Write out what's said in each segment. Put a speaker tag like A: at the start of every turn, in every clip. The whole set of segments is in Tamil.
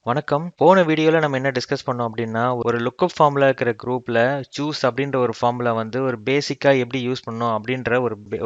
A: வணக்கம். போன வீடியோல நம்ம என்ன டிஸ்கஸ் பண்ணோம் அப்படின்னா, ஒரு லுக்கப் ஃபார்முலா இருக்கிற குரூப்ல சூஸ் அப்படின்ற ஒரு ஃபார்முலா வந்து ஒரு பேசிக்கா எப்படி யூஸ் பண்ணணும் அப்படின்ற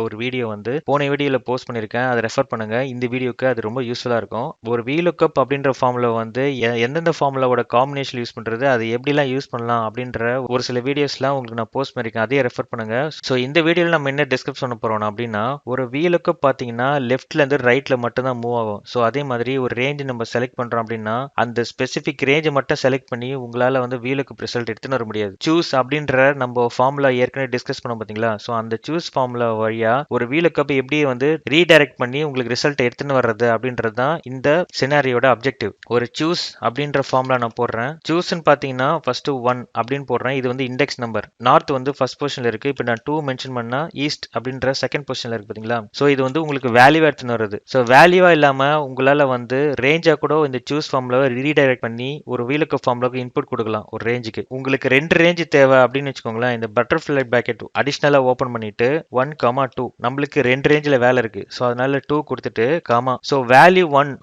A: ஒரு வீடியோ வந்து போன வீடியோல போஸ்ட் பண்ணியிருக்கேன். அதை ரெஃபர் பண்ணுங்க. இந்த வீடியோக்கு அது ரொம்ப யூஸ்ஃபுல்லா இருக்கும். ஒரு VLOOKUP அப்படின்ற ஃபார்முலா வந்து எந்தெந்த ஃபார்முலாவோட காம்பினேஷன் யூஸ் பண்றது, அது எப்படிலாம் யூஸ் பண்ணலாம் அப்படின்ற ஒரு சில வீடியோஸ்லாம் உங்களுக்கு நான் போஸ்ட் பண்ணியிருக்கேன். அதையே ரெஃபர் பண்ணுங்க. ஸோ இந்த வீடியோல நம்ம என்ன டிஸ்கஸ் பண்ண போறோம் அப்படின்னா, ஒரு VLOOKUP பார்த்தீங்கன்னா லெஃப்ட்ல இருந்து ரைட்ல மட்டும் தான் மூவ் ஆகும். ஸோ அதே மாதிரி ஒரு ரேஞ்ச் நம்ம செலக்ட் பண்றோம் அப்படின்னா அந்த ஸ்பெசிபிக் ரேஞ்சை மட்டும் செலக்ட் பண்ணி உங்களால வந்து VLOOKUP ரிசல்ட் எடுத்துன்னு வர முடியாது. சூஸ் அப்படின்ற நம்ம ஃபார்முலா ஏற்கனவே டிஸ்கஸ் பண்ணோம் பாத்தீங்களா? ஸோ அந்த சூஸ் ஃபார்முலா வழியா ஒரு VLOOKUP எப்படி வந்து ரீடைரக்ட் பண்ணி உங்களுக்கு ரிசல்ட் எடுத்துன்னு வர்றது அப்படின்றது தான் இந்த சினாரியோட அப்ஜெக்டிவ். ஒரு சூஸ் அப்படின்ற ஃபார்முலா நான் போடுறேன். சூஸ்ன்னு பாத்தீங்கன்னா ஃபர்ஸ்ட் 1 அப்படின்னு போடுறேன். இது வந்து இண்டெக்ஸ் நம்பர். நார்த் வந்து ஃபர்ஸ்ட் பொசிஷன்ல இருக்கு. இப்போ நான் 2 மென்ஷன் பண்ணா ஈஸ்ட் அப்படின்ற செகண்ட் பொசிஷன்ல இருக்கு பாத்தீங்களா? ஸோ இது வந்து உங்களுக்கு வேல்யூவா எடுத்துன்னு வருது. ஸோ வேல்யூவா இல்லாம உங்களால வந்து ரேஞ்சா கூட இந்த சூஸ் ஃபார்முலாவை ரீடைரக்ட் பண்ணி ஒரு VLOOKUP ஃபார்முலாக்கு இன்புட் கொடுக்கலாம் ஒரு ரேஞ்சுக்கு. உங்களுக்கு 2 ரேஞ்ச் தேவை அப்படின்னு வச்சுக்கோங்களேன். இந்த பட்டர்ஃப்ளை பிராக்கெட் அடிஷனலா ஓபன் பண்ணிட்டு 1, 2 நம்மளுக்கு 2 ரேஞ்சில் வேலை இருக்கு. ஸோ அதனால 2 கொடுத்துட்டு காமா. ஸோ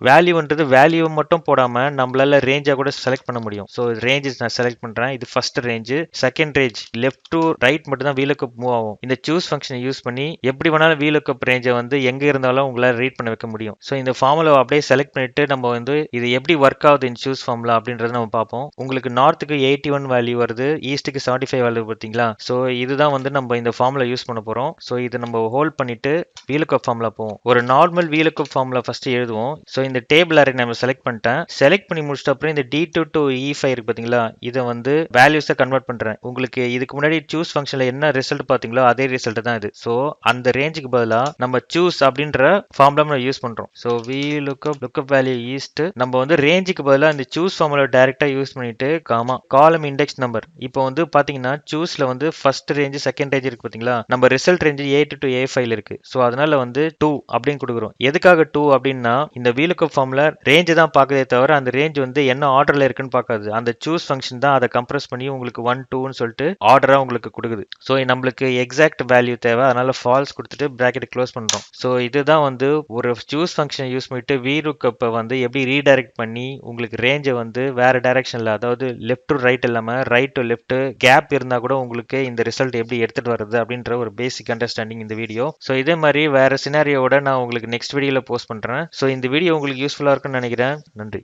A: வேல்யூன்றது வேல்யூ மட்டும் போடாம நம்மளால ரேஞ்சா கூட செலக்ட் பண்ண முடியும். ஸோ ரேஞ்சஸ் நான் செலக்ட் பண்றேன். இது first range. Second range left to right மட்டும் தான் VLOOKUP மூவ் ஆகும். இந்த சூஸ் ஃபங்க்ஷனை யூஸ் பண்ணி எப்படி வேணாலும் VLOOKUP ரேஞ்சை வந்து எங்க இருந்தாலும் உங்களால ரீட் பண்ண வைக்க முடியும். ஸோ இந்த ஃபார்முலாவை அப்படியே செலக்ட் பண்ணிட்டு நம்ம வந்து இது எப்படி ஒர்க் ஆகுது இந்த சூஸ் ஃபார்முலா அப்படின்றத நம்ம பார்ப்போம். உங்களுக்கு நார்த்துக்கு 81 வேல்யூ வருது, ஈஸ்ட்டுக்கு 75 வேல்யூ பார்த்தீங்களா? ஸோ இதுதான் வந்து நம்ம இந்த ஃபார்முலா யூஸ் பண்ண போறோம். ஸோ இது நம்ம ஹோல்ட் பண்ணிட்டு VLOOKUP ஃபார்முலா போவோம். ஒரு நார்மல் VLOOKUP ஃபார்முலா ஃபர்ஸ்ட் எழுதுவோம். ஸோ இந்த டேபிள் அரே நம்ம செலக்ட் பண்ணிட்டேன். செலக்ட் பண்ணி முடிச்சிட்ட அப்புறம் இந்த D2 to E5 இருக்கு பார்த்தீங்களா? இதை வந்து வேல்யூஸை கன்வெர்ட் பண்றேன். உங்களுக்கு இதுக்கு முன்னாடி சூஸ் ஃபங்க்ஷன்ல என்ன ரிசல்ட் பார்த்தீங்களோ அதே ரிசல்ட் தான் இது. ஸோ அந்த ரேஞ்சுக்கு பதிலாக நம்ம சூஸ் அப்படின்ற ஃபார்முலா நம்ம யூஸ் பண்றோம். ஸோ VLOOKUP வேல்யூ ஈஸ்ட் நம்ம வந்து ரேஞ்சுக்கு பதிலாக இந்த சூஸ் ஃபார்முலா டைரக்டா யூஸ் பண்ணிட்டு காமா காலம் இண்டெக்ஸ் நம்பர். இப்போ வந்து பாத்தீங்கன்னா சூஸ்ல வந்து ஃபர்ஸ்ட் ரேஞ்ச் செகண்ட் ரேஞ்ச் இருக்கு பாத்தீங்களா? நம்ம result range A2 to A5 இருக்கு. ஸோ அதனால வந்து 2 அப்படின்னு கொடுக்குறோம். எதுக்காக 2 அப்படின்னா இந்த VLOOKUP ஃபார்முலா ரேஞ்ச் தான் பார்க்கதே தவிர அந்த ரேஞ்ச் வந்து என்ன ஆர்டர்ல இருக்குன்னு பார்க்காது. அந்த சூஸ் ஃபங்க்ஷன் தான் அதை கம்ப்ரஸ் பண்ணி உங்களுக்கு 1 2ன்னு சொல்லிட்டு ஆர்டரா உங்களுக்கு கொடுக்குது. ஸோ நம்மளுக்கு எக்ஸாக்ட் வேல்யூ தேவை, அதனால ஃபால்ஸ் கொடுத்துட்டு பிராக்கெட் க்ளோஸ் பண்றோம். ஸோ இதுதான் வந்து ஒரு சூஸ் ஃபங்க்ஷனை யூஸ் பண்ணிட்டு VLOOKUP வந்து எப்படி ரீடைரக்ட் பண்ணி உங்களுக்கு ரேஞ்சை வந்து வேற டைரக்ஷன்ல, அதாவது லெஃப்ட் டு ரைட் இல்லாம ரைட் டு லெஃப்ட் கேப் இருந்தா கூட உங்களுக்கு இந்த ரிசல்ட் எப்படி எடுத்துட்டு வருது அப்படின்ற ஒரு பேசிக் அண்டர்ஸ்டாண்டிங் இந்த வீடியோ. ஸோ இதே மாதிரி வேற சினாரியோட நான் உங்களுக்கு நெக்ஸ்ட் வீடியோல போஸ்ட் பண்றேன். ஸோ இந்த வீடியோ உங்களுக்கு யூஸ்ஃபுல்லா இருக்கும்னு நினைக்கிறேன். நன்றி.